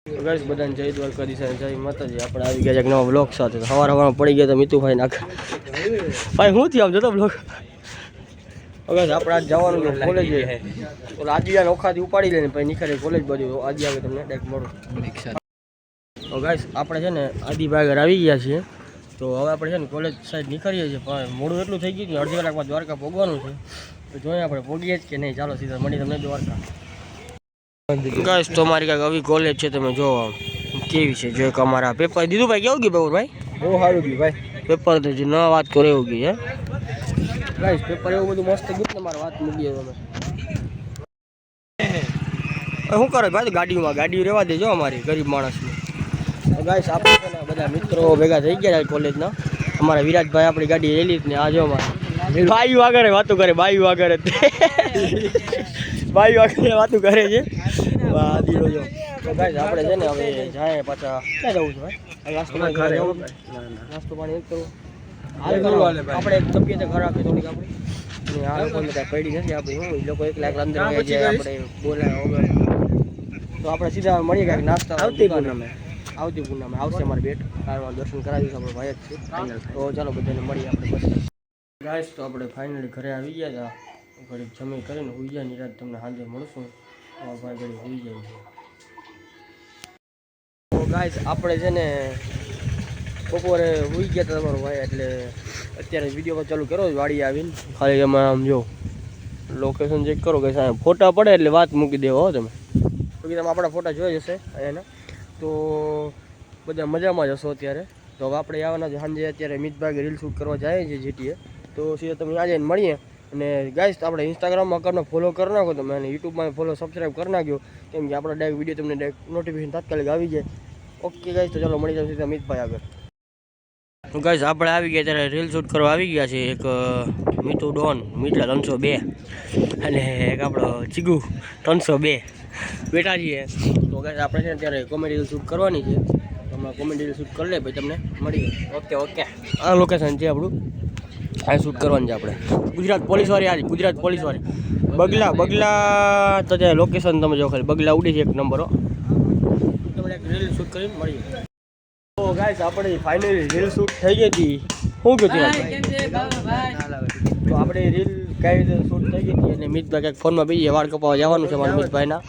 Guys બધાને જય દ્વારકાધીશ અને જય માતાજી. આપણે આવી ગયા એક નવા બ્લોગ સાથે. સવારમાં પડી ગયા તો મિતુભાઈ નાખ ભાઈ હું થી આમ જતો બ્લોગ. ગાઈસ આપણે આજ જવાનું છે કોલેજ. ઓલા આદિયા નોખાથી ઉપાડી લઈને પછી નીકળે કોલેજ બાજુ. આજે આવે તમને ડાયરેક્ટ મળો. તો ગાઈસ આપણે છે ને આદિભાઈ ઘર આવી ગયા છીએ. તો હવે આપણે છે ને કોલેજ સાઈડ નીકળીએ છીએ. પણ મોડું એટલું થઈ ગયું કે અડધી કલાકમાં દ્વારકા પહોંચવાનું છે. તો જોઈએ આપણે પહોંચીએ જ કે નહીં. ચાલો સીધા મળી તમને દ્વારકા. ગાઈસ તો મારી કાંઈક આવી કોલેજ છે, તમે જો કેવી છે. જો એક અમારા પેપર દીધું ભાઈ. કેવું ગયું પેપર ભાઈ? બહુ સારું ગયું ભાઈ. પેપર તો જે ન વાત કરો એવું ગયું હે ગાઈસ. પેપર એવું બધું મસ્ત ગયું ને મારે વાત મૂકી તમે શું કરો ભાઈ? ગાડીમાં ગાડી રહેવા દેજો અમારી ગરીબ માણસની. ગાઈસ આપણે છે ને બધા મિત્રો ભેગા થઈ ગયા કોલેજના. અમારા વિરાજભાઈ આપણી ગાડી લઈ લીધી ને આ જો અમારે બાયું આગળ વાતો કરે. બાયું આગળ બાયું આગળ વાતો કરે છે. દીરો જો તો ગાઈસ આપણે છે ને હવે જાય પાછા ક્યાં જવું છે ભાઈ? નાસ્તો પાણી જવું. નાસ્તો પાણી એક કરવું આપણે. તબિયત ખરાબ છે થોડીક આપણી. આ લોકોને કાંઈ પડી નથી આપણી. હું એ લોકો એકલા એકલા અંદર વહી જાય. આપણે બોલાય વગર તો આપણે સીધા મળીએ કાંઈક નાસ્તા. આવતી પૂનમે આવશે અમારે બેટ કારવા દર્શન કરાવીશું. આપણે ભાઈ જ છે. તો ચાલો બધાને મળીએ આપણે પછી. ગાઈસ તો આપણે ફાઇનલી ઘરે આવી ગયા હતા. ઘડીક જમી કરીને હોઈ જાય. નિરાત તમને સાંજે મળશું. ભાઈ ઘડી હોઈ જાય છે. તો ગાઈસ આપણે છે ને બપોરે હોઈ ગયા હતા તમારો ભાઈ. એટલે અત્યારે વિડીયો ચાલુ કરો વાડી આવીને. ખાલી એમાં આમ જો લોકેશન ચેક કરો કે સાહેબ ફોટા પડે એટલે વાત મૂકી દેવો હો તમે. તો કે તમે આપણા ફોટા જોઈ જશે એના. તો બધા મજામાં જ હશો અત્યારે. તો હવે આપણે આવવાના છે સાંજે. અત્યારે મિતભાઈ રીલ શૂટ કરવા જાય છે જીટીએ. તો સીધા તમે આજે મળીએ. અને ગાઈસ આપણે ઇન્સ્ટાગ્રામમાં કરનો ફોલો કરી નાખો તમે. અને યુટ્યુબમાં ફોલો સબસ્ક્રાઈબ કરી નાખ્યો. કેમ કે આપણા ડાયરેક્ટ વિડીયો તમને ડાયરેક્ટ નોટિફિકેશન તાત્કાલિક આવી જાય. ઓકે ગાઈસ તો ચાલો મળી જાય સીધા મિતભાઈ આગળ. તો ગાઈસ આપણે આવી ગયા ત્યારે રીલ શૂટ કરવા આવી ગયા છે. એક મીતુ ડોન મીટલા 302 અને એક આપણો ચીગુ 302 બેઠા છીએ. તો ગાઈસ આપણે છે ને ત્યારે કોમેડી રીલ શૂટ કરવાની છે. અમે કોમેડી રીલ શૂટ કરી લે પછી તમને મળી જાય. ઓકે આ લોકેશન છે આપણું. આ શૂટ કરવાનું છે આપણે. ગુજરાત પોલીસવાળી આજે ગુજરાત પોલીસવાળી બગલા તો ત્યાં લોકેશન તમે જો ખાલી બગલા ઉડી છે એક નંબર. તમને એક રીલ શૂટ કરીને મળીએ. તો ગાઈસ આપણે ફાઇનલી રીલ શૂટ થઈ ગઈ હતી. શું કહ્યું તો આપણે રીલ કઈ રીતે શૂટ થઈ ગઈ હતી. અને મિતભાઈ કંઈક ફોનમાં બીજી વાળ કપાવવા જવાનું છે મારા મિતભાઈના.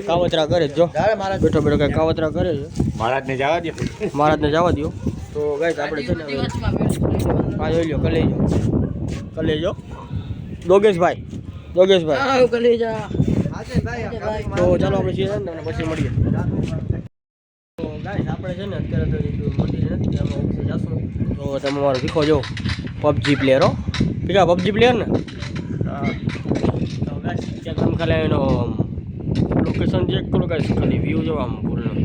કાવતરા કરે જો બેઠો બેઠો કઈ કાવતરા કરે છે. મહારાજને જવા દો. તો ગાઈસ આપણે છે ને આ જોઈ લો કલેજો યોગેશભાઈ તો ચાલો આપણે છીએ ને તમને પછી મળીએ. તો ગાઈસ આપણે છે ને અત્યારે તો મંદિર નથી અમે ઓફિસે જશું. તો તમે મારો શીખો જો પબજી પ્લેયર હો પીકા પબજી પ્લેયર ને. તો ગાઈસ ત્યાં તમે ખાલી એનો લોકેશન ચેક કરો ગાઈસ. ખાલી વ્યૂ જો આમ પૂર્ણ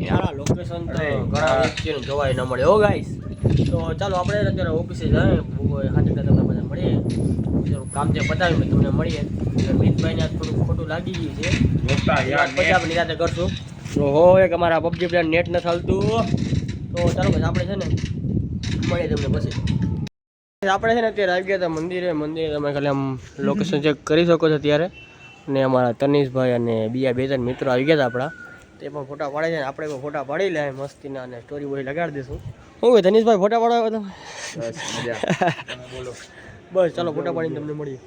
યાર લોકેશન તો ઘણા વ્યક્તિઓને જોવાય ન મળે હો ગાઈસ. તો ચાલો આપણે અત્યારે ઓફિસે જાય. સાંજે તમને બધા મળીએ. કામ જે બતાવ્યું તમને મળીએ. મિતભાઈને આજ થોડું ખોટું લાગી ગયું છે. પછી આપણે નિરાતે કરશું. તો એક અમારા પબજી પ્લેયર નેટ નથી હાલતું. તો ચાલો પછી આપણે છે ને મળીએ તમને પછી. આપણે છે ને અત્યારે આવી ગયા હતા મંદિરે. તમે ખાલી આમ લોકેશન ચેક કરી શકો છો ત્યારે. અને અમારા તનીશભાઈ અને બીજા 2-3 મિત્રો આવી ગયા હતા આપણા. તે પણ ફોટા પાડે છે. આપણે પણ ફોટા પાડી લે મસ્તીના અને સ્ટોરી બોય લગાડી દઈશું. શું હોય તનીશભાઈ ફોટા પાડવા તમે? બસ ચાલો ફોટા પાડીને તમને મળીએ.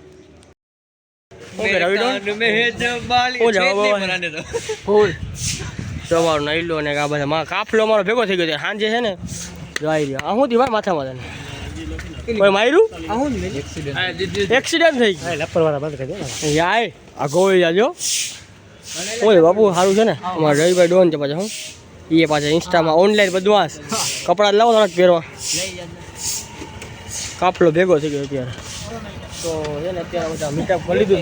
સવાર નઈલો ને આ બધા કાફલો મારો ભેગો થઈ ગયો. સાંજે છે ને જોઈ રહ્યો આ શું થયું ભાઈ માથામાં તને કોઈ માર્યું? એક્સિડન્ટ થઈ ગયું. આ ગોળી જાજો. ઓય બાપુ સારું છે ને અમારા રવિભાઈ ડોન છે પાછા. હું એ પાછા ઇન્સ્ટામાં ઓનલાઈન બધું આ કપડાં લાવો થોડાક પહેરવા. કાફલો ભેગો થઈ ગયો અત્યારે. તો છે ને અત્યારે બધા મીટઅપ કરી લીધું.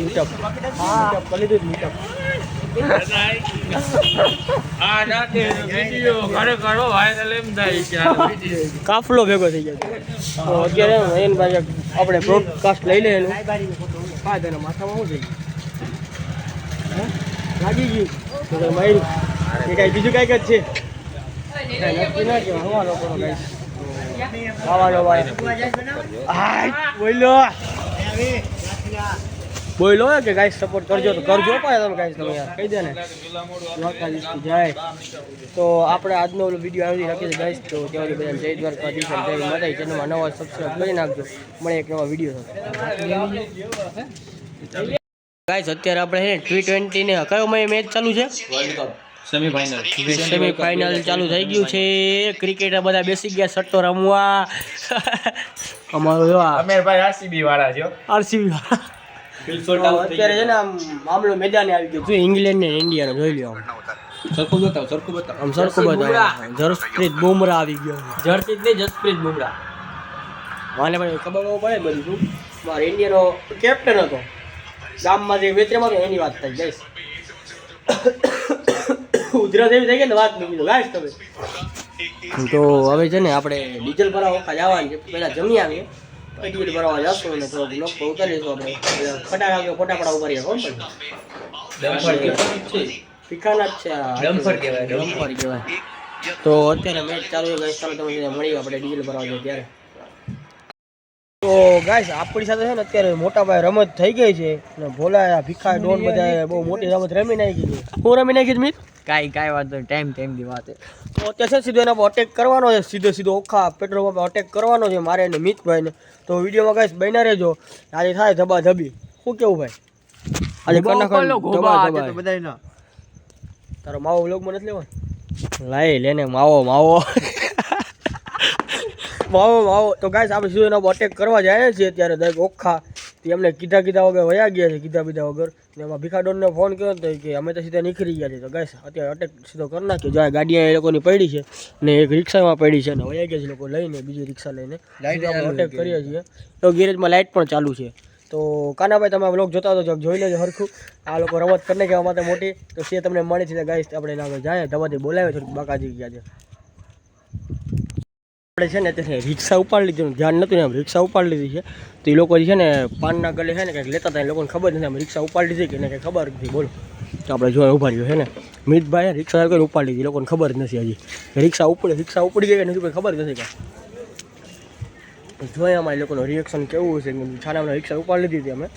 કાફલો ભેગો થઈ ગયો. તો અત્યારે એને પાછા આપણે બ્રોડકાસ્ટ લઈ લે એનું. હા તેના માથામાં શું થઈ ગયું? લાગી ગયું તો માર્યું એ કાંઈ બીજું કાંઈક જ છે. નક્કી ના કહેવાય હવા લોકોનો કાંઈ ખાવાનો ભાઈ બોલો બોલો કે ગાઈસ સપોર્ટ કરજો તો કરજો પાય તમે ગાઈસ તમે યાર કહી દે ને દ્વારકાધીશ જાય તો આપણે આજનો વિડીયો આવી રાખીએ છીએ ગાઈસ તો ત્યાં બધાને જય દ્વારકાધીશ જય માતાજી ચેનલમાં નવા સબસ્ક્રાઇબ કરી નાખજો મળે એક નવા વિડીયો સાથે ગાઈસ અત્યારે આપણે હે T20 ને કયો મેચ ચાલુ છે વર્લ્ડ કપ સેમીફાઇનલ ચાલુ થઈ ગયું છે ક્રિકેટર બધા બેસી ગયા સટ્ટો રમવા અમારો જો અમેરભાઈ આરસીબી વાળા છે આરસીબી અત્યારે છે ને આમ મામલો મેદાને આવી ગયો છે ઇંગ્લેન્ડ ને ઇન્ડિયાનો જોઈ લ્યો સરખું બતાવો આમ સરખું બતાવો જસપ્રીત બુમરાહ આવી ગયો જસપ્રીત બુમરાહ મને ભાઈ ખબર પડે બધું શું મારો ઇન્ડિયાનો કેપ્ટન હતો ગામમાં જે વેતરેમાં હતો એની વાત થઈ જઈશ ઉધરસ એવી થઈ ગઈ ને વાત મૂકી દો ગાઈસ તમે તો હવે છે ને આપણે ડીઝલ ભરાવા જવાનું છે પહેલાં જમી આવીએ ડીઝલ ભરાવા જશું અને થોડોક લોક ઉતારીશું આપણે ફટાફડા ઉભા કોણ પીખાના જ છે ડમ્ફર કહેવાય તો અત્યારે મેચ ચાલુ છે ગાઈસ ચાલો તમે મળીએ આપણે ડીઝલ ભરાવા જઈએ ત્યારે તો ગાઈસ આપણી સાથે છે ને અત્યારે મોટા ભાઈ રમત થઈ ગઈ છે અને ભોલા ભીખા ડોન બધા બહુ મોટી રમત રમી નાખી છે હું રમી નાખી મિત કાંઈ વાત ટાઈમની વાત તો અત્યારે છે સીધો એના પર અટેક કરવાનો છે સીધો ઓખા પેટ્રોલ પંપ અટેક કરવાનો છે મારે અને મિતભાઈને તો વિડીયોમાં ગાઈસ બન્યા રહેજો આજે થાય ધબાધબી શું કેવું ભાઈ આજે બધાય તારો માવો વ્લોગમાં નથી લેવાનો લાઈ લેને માવો માવો તો ગાઈસ આપણે સીધો એના પર અટેક કરવા જાય છીએ અત્યારે દરેક ઓખા એમને કીધા વગર વયા ગયા છે કીધા વગર ને એમાં ભીખાડોનને ફોન કર્યો હતો કે અમે તો સીધા નીકળી ગયા છે તો ગાઈસ અત્યારે અટેક સીધો કરી નાખ્યો જો ગાડી એ લોકોની પડી છે ને એક રિક્ષામાં પડી છે ને વયા ગયા છે લોકો લઈને બીજી રિક્ષા લઈને અટેક કરીએ છીએ તો ગેરેજમાં લાઇટ પણ ચાલુ છે તો કાનાભાઈ તમે વ્લોગ જોતા હતો જોઈ લેજો હરખું આ લોકો રમત કરીને કહેવા માટે મોટી તો સે તમને મળે છે ગાઈસ આપણે આગળ જાય ધબાથી બોલાવે છે બાકાજી ગયા છે આપણે છે ને તે રિક્ષા ઉપાડી લીધી ધ્યાન નહોતું ને એમ રિક્ષા ઉપાડી લીધી છે તો એ લોકો છે ને પાનના ગલે છે ને કંઈક લેતા હતા એ લોકોને ખબર નથી એમ રિક્ષા ઉપાડી લીધી કે ને કંઈ ખબર નથી બોલો તો આપણે જોવા ઉભા રહ્યો છે ને મિતભાઈ રિક્ષા કરીને ઉપાડી લીધી લોકોને ખબર જ નથી હજી રિક્ષા ઉપડી ગઈ કે નથી ખબર જ નથી કાંઈ જોઈએ અમારે લોકોનું રિએક્શન કેવું છે છાનામાં રિક્ષા ઉપાડી લીધી હતી અમે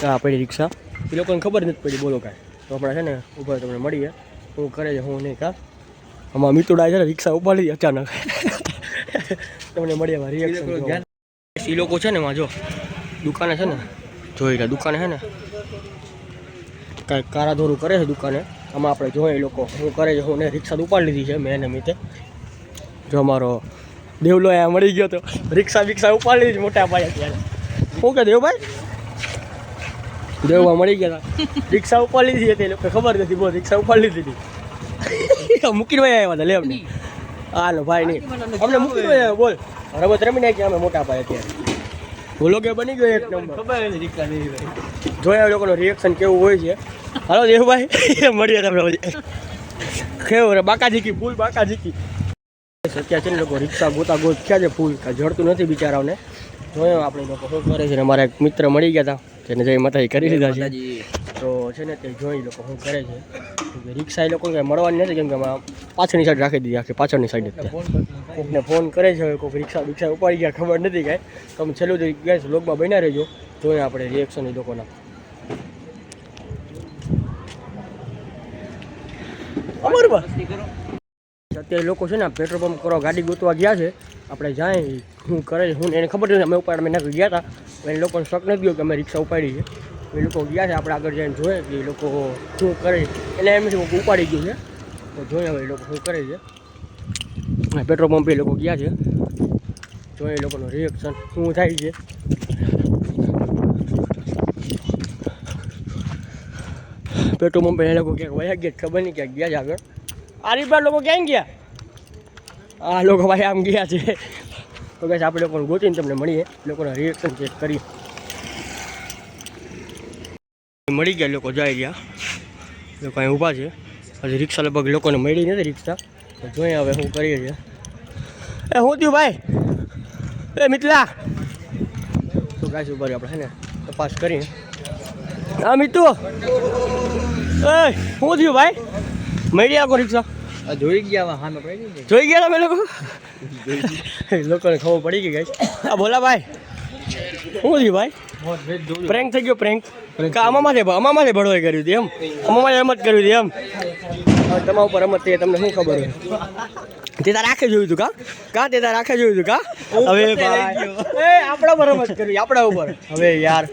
આ પડી રિક્ષા એ લોકોને ખબર નથી પડી બોલો કાંઈ તો આપણે છે ને ઉભા તમને મળીએ હું કરે છે હું નહીં કા આમાં મિતુડા છે ને રિક્ષા ઉપાડી લીધી અચાનક તમને મળીએ રિએક્શન એ લોકો છે ને એમાં જો દુકાને છે ને જોઈ રહ્યા દુકાને છે ને કાંઈક કારાધોરું કરે છે દુકાને આમાં આપણે જોઈએ લોકો શું કરે છે હું ને રિક્ષા ઉપાડી લીધી છે મેં એને મીતે જો અમારો દેવલો અહીંયા મળી ગયો તો રિક્ષા ઉપાડી લીધી મોટા ભાઈ અત્યારે શું કે દેવભાઈ દેવભાઈ મળી ગયા હતા રિક્ષા ઉપાડી લીધી હતી એ લોકો ખબર નથી બોલ રિક્ષા ઉપાડી લીધી મૂકીને ભાઈ આવ્યા હતા લે અમને હાલો ભાઈ નહીં અમને મૂકી દો બોલ રમત રમી નાખી અમે મોટા ભાઈ અત્યારે બોલો કે બની ગયો એક નંબર ખબર રિક્ષા નહીં જોયા લોકોનું રિએક્શન કેવું હોય છે હાલો દેવભાઈ મળીએ તમને કેવું બાકાજીકી ફૂલ બાકાજીકી અત્યારે છે ને લોકો રિક્ષા ગોતા થયા છે ફૂલ કાંઈ જડતું નથી બિચારાઓને જોયો આપણે લોકો શું કરે છે ને અમારા એક મિત્ર મળી ગયા હતા જેને જઈ માતાજી કરી લીધા છે તો છે ને તે જોઈ લોકો શું કરે છે રિક્ષા એ લોકો કંઈ મળવાની નથી કેમ કે પાછળની સાઈડ રાખી દીધી આખી પાછળની સાઈડ જ કોઈકને ફોન કરે છે કોઈક રિક્ષા ઉપાડી ગયા ખબર નથી કાંઈ તમે છેલ્લું તો ગેસ વ્લોગમાં બન્યા રહેજો જોઈએ આપણે રિએક્શન એ લોકોના બરાબર અત્યારે લોકો છે ને પેટ્રોલ પંપ કરવા ગાડી ગોતવા ગયા છે આપણે જાય શું કરે છે હું એને ખબર નથી અમે ઉપાડ અમે ગયા હતા એને લોકોને શક નથી ગયો કે અમે રિક્ષા ઉપાડી છે એ લોકો ગયા છે આપણે આગળ જઈને જોઈએ કે એ લોકો શું કરે એટલે એમ છે ઉપાડી ગયું છે તો જોઈએ હવે એ લોકો શું કરે છે પેટ્રોલ પંપે એ લોકો ગયા છે જોઈએ એ લોકોનું રિએક્શન શું થાય છે પેટ્રોલ પંપે એ લોકો ક્યાંક વયા ગયા ખબર નહીં ક્યાંક ગયા છે આગળ આ રીતના લોકો ક્યાં ગયા આ લોકો ભાઈ આમ ગયા છે તો બસ આપણે લોકોને ગોતીને તમને મળીએ લોકોના રિએક્શન ચેક કરીએ મળી ગયા લોકો જાય ગયા લોકો અહીં ઊભા છે હજી રિક્ષા લગભગ લોકોને મળી નથી રિક્ષા તો જોઈએ હવે શું કરીએ છીએ એ શું થયું ભાઈ એ મિત્લા તો ગાય ઉભા આપણે છે ને તપાસ કરીએ હા મિત્તુ એ શું થયું ભાઈ મળી આખો રિક્ષા જોઈ ગયા હા પડી જોઈ ગયા તમે લોકો લોકોને ખબર પડી ગઈ ગાઈસ આ ભોલા ભાઈ શું થયું ભાઈ પ્રેન્ક થઈ ગયો પ્રેન્ક કા અમામાંથી ભળવાઈ કર્યું હતું એમ અમામાં રમત કર્યું હતી એમ હવે તમારા ઉપર રમત થઈ તમને શું ખબર હોય તે તાર આખે જોયું હતું કા તે તાર આખે જોયું હતું કા હવે ભાઈ આપણા પર રમત કરવી આપણા ઉપર હવે યાર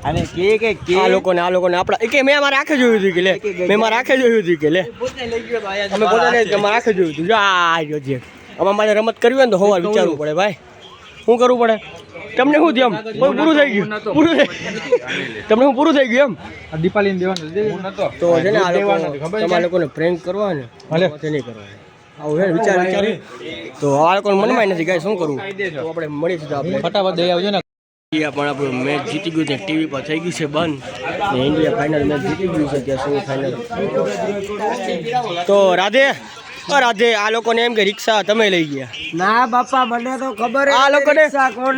અને કે આ લોકોને આપણા કે મેં મારે આખે જોયું હતું કે લે મેં મારે આખે જોયું હતું કે લે અમે પોતાને મારે આખે જોયું હતું જો આ જોજે આમાં મારે રમત કરવી હોય ને તો હોવા વિચારવું પડે ભાઈ શું કરવું પડે તમને શું થયું એમ પૂરું થઈ ગયું તમને શું પૂરું થઈ ગયું એમ દીપાલીને દેવાનું તો છે ને આ તમારા લોકોને પ્રેન્ક કરવા ને તે નહીં કરવાનું આવું છે વિચાર તો આ લોકોને મનમાં નથી ગાય શું કરવું તો આપણે મળીશું તો આપણે ફટાફટ દઈ આવજો ને ઇન્ડિયા પણ આપણું મેચ જીતી ગયું છે ટીવી પર થઈ ગયું છે બંધ ને ઇન્ડિયા ફાઇનલ મેચ જીતી ગયું છે ત્યાં સેમી ફાઇનલ તો રાધે આ લોકોને એમ કે રિક્ષા તમે લઈ ગયા ના બાપા મને તો ખબર આ લોકોને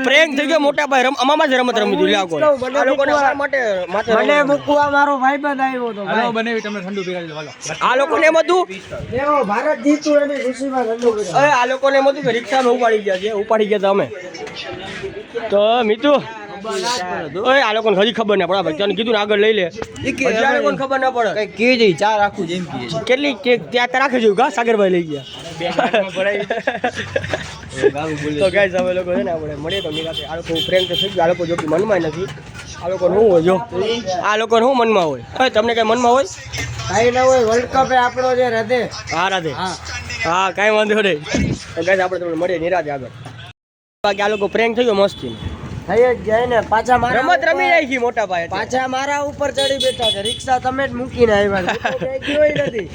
પ્રેન્ક થઈ ગયો મોટા ભાઈ અમામાં જ રમત રમી દીધી આ લોકોને શા માટે મને મૂકવા મારો ભાઈબંધ આવ્યો હતો હાલો બનાવી તમને ઠંડુ પીરાવી દો હાલો આ લોકોને એમ હતું એવો ભારત જીતું એની ખુશીમાં ઠંડુ કર્યું. અરે આ લોકોને એમ હતું કે રિક્ષામાં ઉપાડી ગયા તમે તો મિતુ ઓય આ લોકોને હજી ખબર ના પડે ભાઈ તને કીધું ને આગળ લઈ લે હજી આ લોકોને ખબર ના પડે કઈ કે જઈ ચા રાખું જેમ કે કેટલી ત્યાં રાખે જોયું કા સાગરભાઈ લઈ ગયા તો ગાઈસ અમે લોકો છે ને આપણે મળીએ તો નિરાતે આ લોકો પ્રેમ તો થઈ ગયો આ લોકો જો કે મનમાં નથી આ લોકોને શું હોય જો આ લોકોને શું મનમાં હોય હવે તમને કઈ મનમાં હોય કાંઈ ના હોય વર્લ્ડ કપ એ આપણો જે હૃદય હા રાધે હા કાંઈ વાંધો નહીં તો ગાઈસ આપણે તમને મળીએ નિરાતે આગળ બાકી આ લોકો પ્રેન્ક થઈ ગયો મસ્તી થઈ જ જાય ને પાછા મારા રમત રમી જાય છે મોટા ભાઈ પાછા મારા ઉપર ચડી બેઠા છે રિક્ષા તમે જ મૂકીને આવ્યા છો. તો કઈ ગયું નથી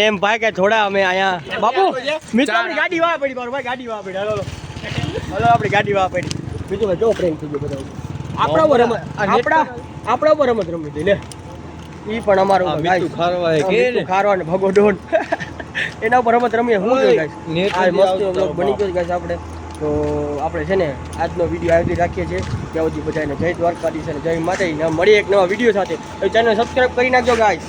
એમ ભાઈ કે થોડા અમે અહીંયા બાપુ મિત્રો આપણી ગાડી વાહ પડી મારો ભાઈ ગાડી વાહ પડી હાલો આપણી ગાડી વાહ પડી બીજું ભાઈ જો પ્રેમ થઈ ગયો બધા આપણા ઉપર રમત આપણા ઉપર રમત રમી હતી લે ઈ પણ અમારું ખારવા ને ભગો ડોન એના ઉપર રમત રમીએ હું જોઈ ગાઈસ આ મસ્ત વ્લોગ બની ગયો ગાઈસ આપણે તો આપણે છે ને આજનો વિડીયો આવી રાખીએ છીએ ત્યાં સુધી બધાને જય દ્વારકાધીશ અને જય માતાજી મળીએ એક નવા વિડીયો સાથે ચેનલ સબસ્ક્રાઈબ કરી નાખજો ગાઈસ.